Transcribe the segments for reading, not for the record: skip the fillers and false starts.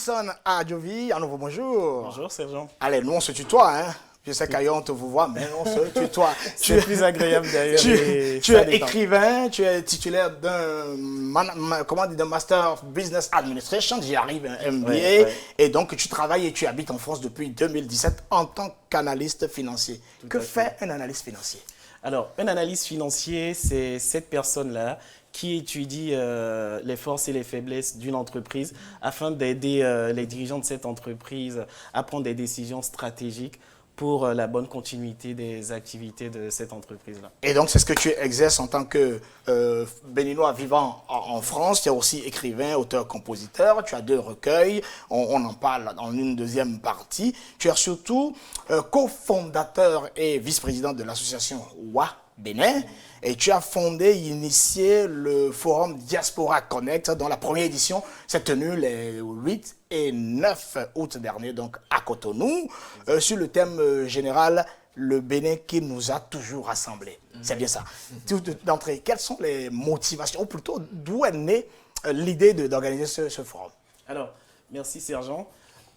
Jackson Adjovi, à nouveau bonjour. Bonjour Sergent. Allez, nous on se tutoie, hein. Je sais qu'ailleurs on te vous voit, mais on se tutoie. C'est plus agréable d'ailleurs. Tu es écrivain, tu es titulaire d'un Master Business Administration, j'y arrive, un MBA, et donc tu travailles et tu habites en France depuis 2017 en tant qu'analyste financier. Que fait un analyste financier? Alors, un analyste financier, c'est cette personne-là qui étudie les forces et les faiblesses d'une entreprise afin d'aider les dirigeants de cette entreprise à prendre des décisions stratégiques pour la bonne continuité des activités de cette entreprise-là. Et donc, c'est ce que tu exerces en tant que béninois vivant en France. Tu es aussi écrivain, auteur, compositeur. Tu as 2 recueils. On en parle dans une deuxième partie. Tu es surtout cofondateur et vice-président de l'association WA Bénin. Et tu as fondé et initié le forum Diaspora Connect, dont la première édition s'est tenue les 8 et 9 août dernier, donc à Cotonou, sur le thème général « Le Bénin qui nous a toujours rassemblés ». C'est bien ça. Tout d'entrée, quelles sont les motivations, ou plutôt d'où est née l'idée d'organiser ce forum? Alors, merci Sergent.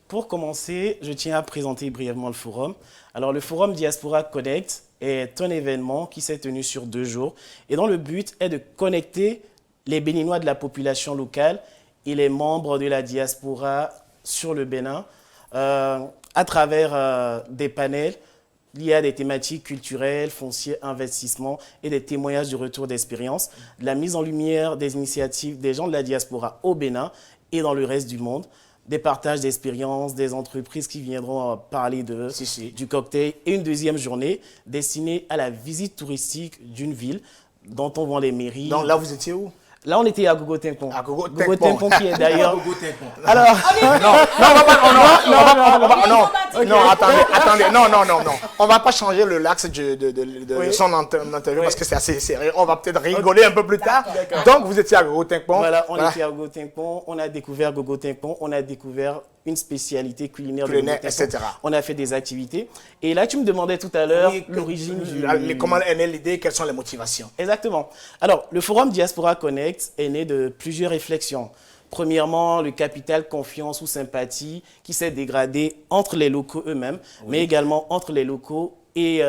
Pour commencer, je tiens à présenter brièvement le forum. Alors, le forum Diaspora Connect est un événement qui s'est tenu sur 2 jours et dont le but est de connecter les Béninois de la population locale et les membres de la diaspora sur le Bénin à travers des panels liés à des thématiques culturelles, foncières, investissements et des témoignages de retour d'expérience, de la mise en lumière des initiatives des gens de la diaspora au Bénin et dans le reste du monde, des partages d'expériences, des entreprises qui viendront parler du cocktail et une deuxième journée destinée à la visite touristique d'une ville dont on vend les mairies. Donc là, vous étiez où? Là, on était à Gogo Timpon. À Gogo Timpon qui est d'ailleurs... Alors... Non, attendez. Non. On va pas changer le l'axe de son interview parce que c'est assez sérieux. On va peut-être rigoler un peu plus tard. Donc, vous étiez à Gogo Timpon. Voilà, on était à Gogo Timpon. On a découvert Gogo Timpon. On a découvert une spécialité culinaire de Gogo Timpon, etc. On a fait des activités. Et là, tu me demandais tout à l'heure l'origine du... Comment est née l'idée? Quelles sont les motivations? Exactement. Alors, le forum Diaspora Connect est né de plusieurs réflexions. Premièrement, le capital confiance ou sympathie qui s'est dégradé entre les locaux eux-mêmes, mais également entre les locaux et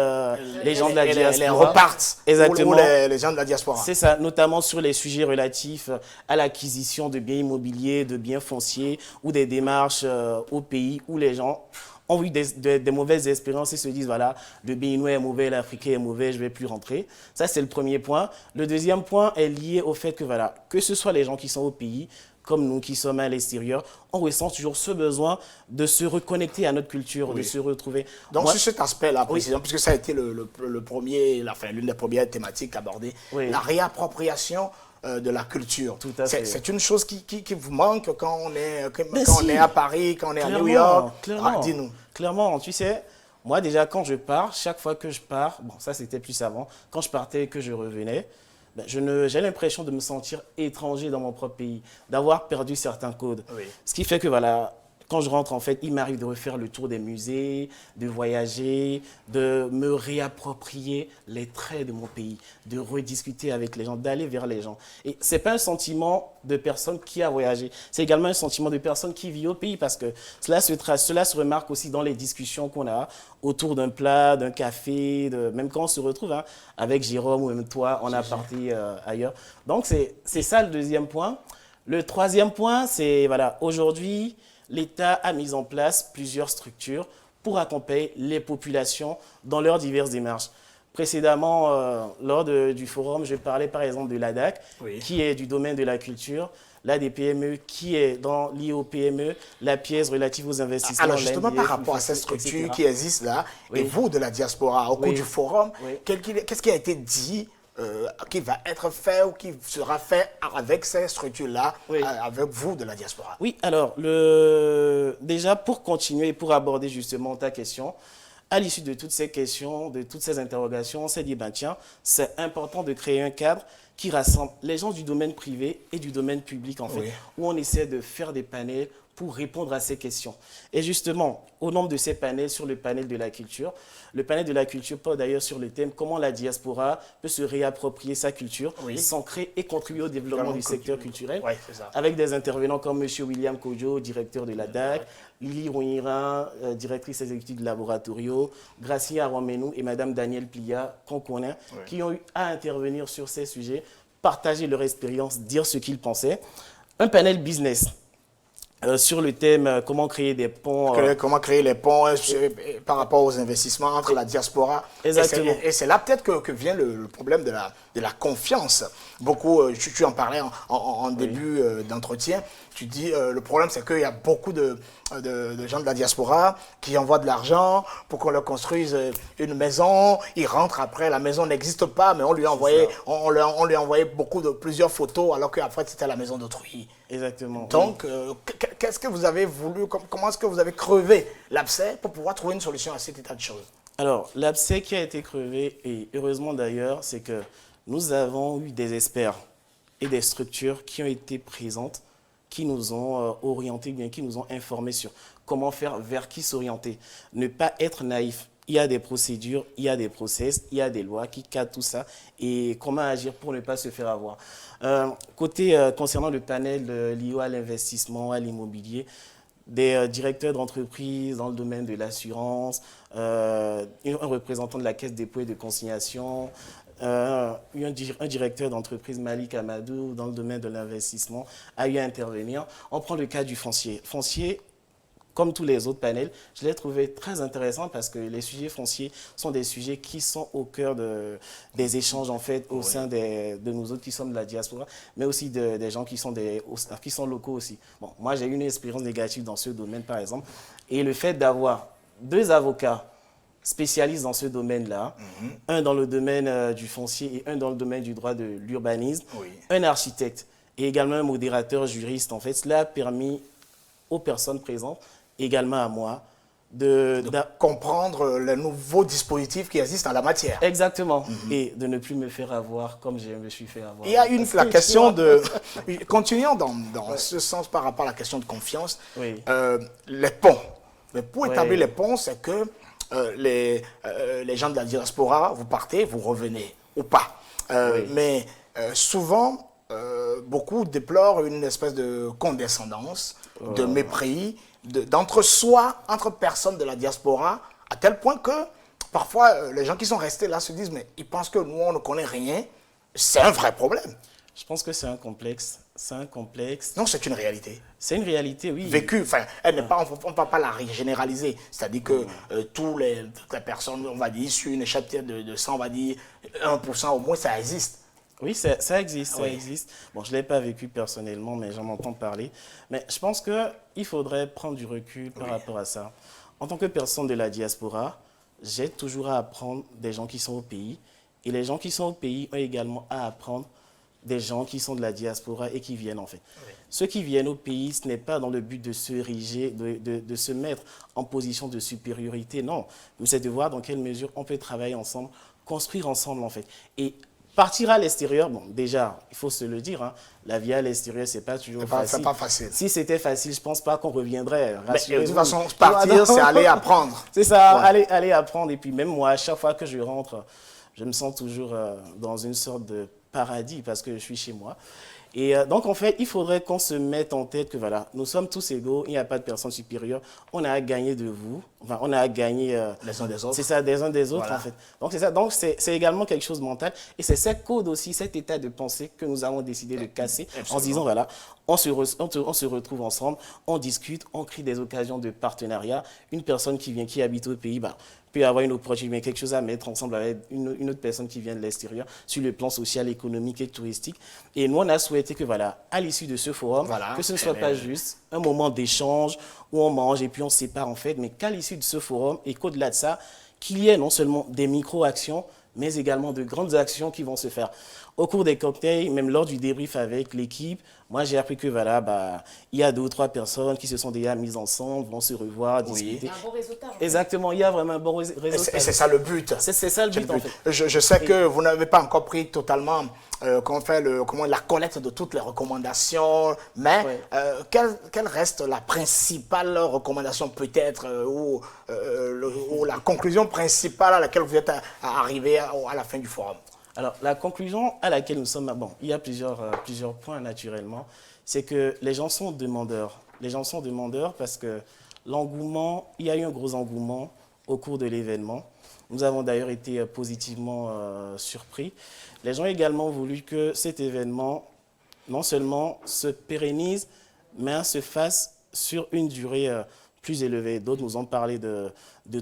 les gens de la diaspora. Les repartent. Exactement. Ou les gens de la diaspora. C'est ça, notamment sur les sujets relatifs à l'acquisition de biens immobiliers, de biens fonciers ou des démarches au pays où les gens ont eu des mauvaises expériences et se disent, voilà, le Béninois est mauvais, l'Africain est mauvais, je ne vais plus rentrer. Ça, c'est le premier point. Le deuxième point est lié au fait que, voilà, que ce soit les gens qui sont au pays, comme nous qui sommes à l'extérieur, on ressent toujours ce besoin de se reconnecter à notre culture, de se retrouver. Donc, sur cet aspect-là, précisément, puisque ça a été l'une des premières thématiques abordées, la réappropriation de la culture. Tout à fait. C'est une chose qui vous manque quand on est à Paris, quand on est à New York. Clairement, dis-nous. Clairement, tu sais, moi déjà quand je pars, chaque fois que je pars, bon ça c'était plus avant, quand je partais et que je revenais, j'ai l'impression de me sentir étranger dans mon propre pays, d'avoir perdu certains codes. Oui. Ce qui fait que voilà, quand je rentre, en fait, il m'arrive de refaire le tour des musées, de voyager, de me réapproprier les traits de mon pays, de rediscuter avec les gens, d'aller vers les gens. Et ce n'est pas un sentiment de personne qui a voyagé, c'est également un sentiment de personne qui vit au pays parce que cela se remarque aussi dans les discussions qu'on a autour d'un plat, d'un café, même quand on se retrouve avec Jérôme ou même toi, on a parti ailleurs. Donc, c'est ça le deuxième point. Le troisième point, c'est voilà, aujourd'hui, l'État a mis en place plusieurs structures pour accompagner les populations dans leurs diverses démarches. Précédemment, lors du forum, je parlais par exemple de l'ADAC, qui est du domaine de la culture, l'ADPME, qui est lié au PME, la pièce relative aux investissements. Alors justement, par rapport à cette structure qui existe là, et vous de la diaspora, au cours du forum, qu'est-ce qui a été dit qui va être fait ou qui sera fait avec ces structures-là, avec vous de la diaspora? Oui, alors, déjà pour continuer et pour aborder justement ta question, à l'issue de toutes ces questions, de toutes ces interrogations, on s'est dit, tiens, c'est important de créer un cadre qui rassemble les gens du domaine privé et du domaine public, en fait, où on essaie de faire des panels pour répondre à ces questions. Et justement, au nombre de ces panels, sur le panel de la culture, le panel de la culture porte d'ailleurs sur le thème comment la diaspora peut se réapproprier sa culture, s'ancrer et contribuer au développement du secteur culturel, avec des intervenants comme M. William Kojo, directeur de la DAC, Lily Rouira, directrice exécutive de Laboratorio, Gracia Arwamenou et Mme Danielle Plia, qu'on connaît, qui ont eu à intervenir sur ces sujets, partager leur expérience, dire ce qu'ils pensaient. Un panel business. Sur le thème comment créer des ponts. Comment créer les ponts par rapport aux investissements entre la diaspora. Exactement. Et c'est là peut-être que vient le problème de la confiance. Beaucoup, tu en parlais en début d'entretien, tu dis le problème c'est qu'il y a beaucoup de gens de la diaspora qui envoient de l'argent pour qu'on leur construise une maison. Ils rentrent après, la maison n'existe pas, mais on lui a envoyé plusieurs photos alors qu'après c'était la maison d'autrui. Exactement. Donc, qu'est-ce que vous avez voulu, comment est-ce que vous avez crevé l'abcès pour pouvoir trouver une solution à cet état de choses? Alors, l'abcès qui a été crevé, et heureusement d'ailleurs, c'est que nous avons eu des experts et des structures qui ont été présentes, qui nous ont orientés, bien qui nous ont informés sur comment faire, vers qui s'orienter. Ne pas être naïf. Il y a des procédures, il y a des process, il y a des lois qui cadrent tout ça et comment agir pour ne pas se faire avoir. Concernant le panel lié à l'investissement, à l'immobilier, des directeurs d'entreprise dans le domaine de l'assurance, un représentant de la Caisse des dépôts et de consignation, un directeur d'entreprise, Malik Amadou, dans le domaine de l'investissement, a eu à intervenir. On prend le cas du foncier. Foncier, comme tous les autres panels, je l'ai trouvé très intéressant parce que les sujets fonciers sont des sujets qui sont au cœur des échanges en fait au sein de nous autres qui sommes de la diaspora, mais aussi des gens qui sont locaux aussi. Bon, moi j'ai eu une expérience négative dans ce domaine par exemple, et le fait d'avoir 2 avocats spécialistes dans ce domaine-là, un dans le domaine du foncier et un dans le domaine du droit de l'urbanisme, un architecte et également un modérateur juriste, en fait, cela a permis aux personnes présentes, également à moi, de comprendre les nouveaux dispositifs qui existent en la matière. Exactement. Et de ne plus me faire avoir comme je me suis fait avoir. Il y a la question de... Continuons dans ce sens par rapport à la question de confiance. Les ponts. Mais pour établir les ponts, c'est que les gens de la diaspora, vous partez, vous revenez ou pas. Mais souvent, beaucoup déplorent une espèce de condescendance, de mépris, d'entre-soi, entre personnes de la diaspora, à tel point que parfois les gens qui sont restés là se disent mais ils pensent que nous on ne connaît rien. C'est un vrai problème. Je pense que c'est un complexe. C'est un complexe. Non, c'est une réalité. C'est une réalité, oui. Vécue, enfin, on ne va pas la généraliser. C'est-à-dire que toutes les personnes, on va dire, issues une échappée de 100, on va dire 1% au moins, ça existe. Oui, ça existe, ça existe. Bon, je ne l'ai pas vécu personnellement, mais j'en entends parler. Mais je pense qu'il faudrait prendre du recul par rapport à ça. En tant que personne de la diaspora, j'ai toujours à apprendre des gens qui sont au pays. Et les gens qui sont au pays ont également à apprendre des gens qui sont de la diaspora et qui viennent en fait. Ceux qui viennent au pays, ce n'est pas dans le but de se ériger, de se mettre en position de supériorité, non. Mais c'est de voir dans quelle mesure on peut travailler ensemble, construire ensemble en fait. Et partir à l'extérieur, bon, déjà, il faut se le dire, hein, la vie à l'extérieur, c'est pas toujours facile. C'est pas facile. Si c'était facile, je pense pas qu'on reviendrait. Mais de toute façon, partir, c'est aller apprendre. C'est ça, aller apprendre. Et puis même moi, à chaque fois que je rentre, je me sens toujours dans une sorte de paradis parce que je suis chez moi. Et donc, en fait, il faudrait qu'on se mette en tête que, voilà, nous sommes tous égaux, il n'y a pas de personne supérieure. On a à gagner de vous, enfin, on a à gagner... les uns des autres. C'est ça, des uns des autres, en fait. Donc, c'est ça. Donc, c'est également quelque chose de mental. Et c'est ce code aussi, cet état de pensée que nous avons décidé de casser en se disant, voilà, on se retrouve ensemble, on discute, on crée des occasions de partenariat. Une personne qui habite au pays, peut avoir une opportunité, quelque chose à mettre ensemble avec une autre personne qui vient de l'extérieur sur le plan social, économique et touristique. Et nous, on a souhaité que, voilà, à l'issue de ce forum, que ce ne soit pas juste un moment d'échange où on mange et puis on se sépare en fait, mais qu'à l'issue de ce forum et qu'au-delà de ça, qu'il y ait non seulement des micro-actions, mais également de grandes actions qui vont se faire. Au cours des cocktails, même lors du débrief avec l'équipe, moi j'ai appris que voilà, il y a 2 ou 3 personnes qui se sont déjà mises ensemble, vont se revoir, discuter. Il y a un bon résultat. Exactement, il y a vraiment un bon résultat. Et c'est ça le but. C'est ça le but en fait. Je sais que vous n'avez pas encore pris totalement la collecte de toutes les recommandations, mais quelle reste la principale recommandation peut-être ou la conclusion principale à laquelle vous êtes arrivé à la fin du forum? Alors, la conclusion à laquelle nous sommes, il y a plusieurs points naturellement, c'est que les gens sont demandeurs. Les gens sont demandeurs parce que l'engouement, il y a eu un gros engouement au cours de l'événement. Nous avons d'ailleurs été positivement surpris. Les gens ont également voulu que cet événement, non seulement se pérennise, mais se fasse sur une durée plus élevée. D'autres nous ont parlé de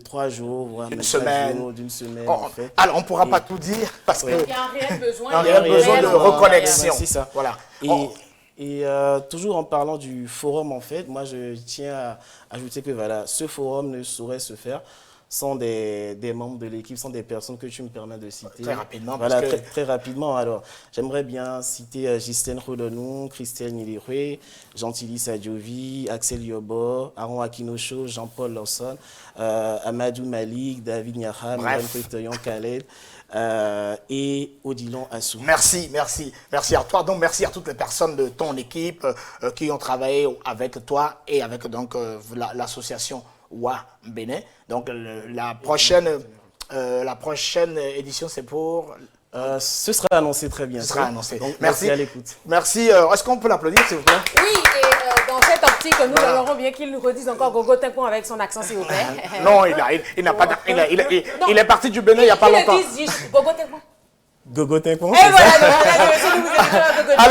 3 jours, voire d'une semaine. D'une semaine Oh, en fait. Alors, on ne pourra pas tout dire parce Il y a un réel besoin. Un réel besoin de reconnexion. C'est ça. Voilà. Et toujours en parlant du forum, en fait, moi, je tiens à ajouter que voilà, ce forum ne saurait se faire sans des membres de l'équipe, sans des personnes que tu me permets de citer. Très rapidement. Voilà, très rapidement. Alors, j'aimerais bien citer Ghislaine Rodonou, Christelle Nilirwe, Gentili Sadjovi, Axel Yobo, Aaron Akinocho, Jean-Paul Lawson, Amadou Malik, David Nyaham, Christoyan Khaled et Odilon Assou. Merci à toi. Donc, merci à toutes les personnes de ton équipe qui ont travaillé avec toi et avec donc l'association Wa Bénin. Donc la prochaine édition, c'est pour... ce sera annoncé très bientôt. Ce sera annoncé. Donc, merci à l'écoute. Merci. Est-ce qu'on peut l'applaudir, s'il vous plaît? Oui, et dans cette optique, nous aimerons bien qu'il nous redise encore Gogo Tepon avec son accent, s'il vous plaît. Non, il n'a pas... Il est parti du Bénin il n'y a pas longtemps. Gogo Tepon. Gogo Tepon. Et voilà, donc, vous êtes Gogo Tepon.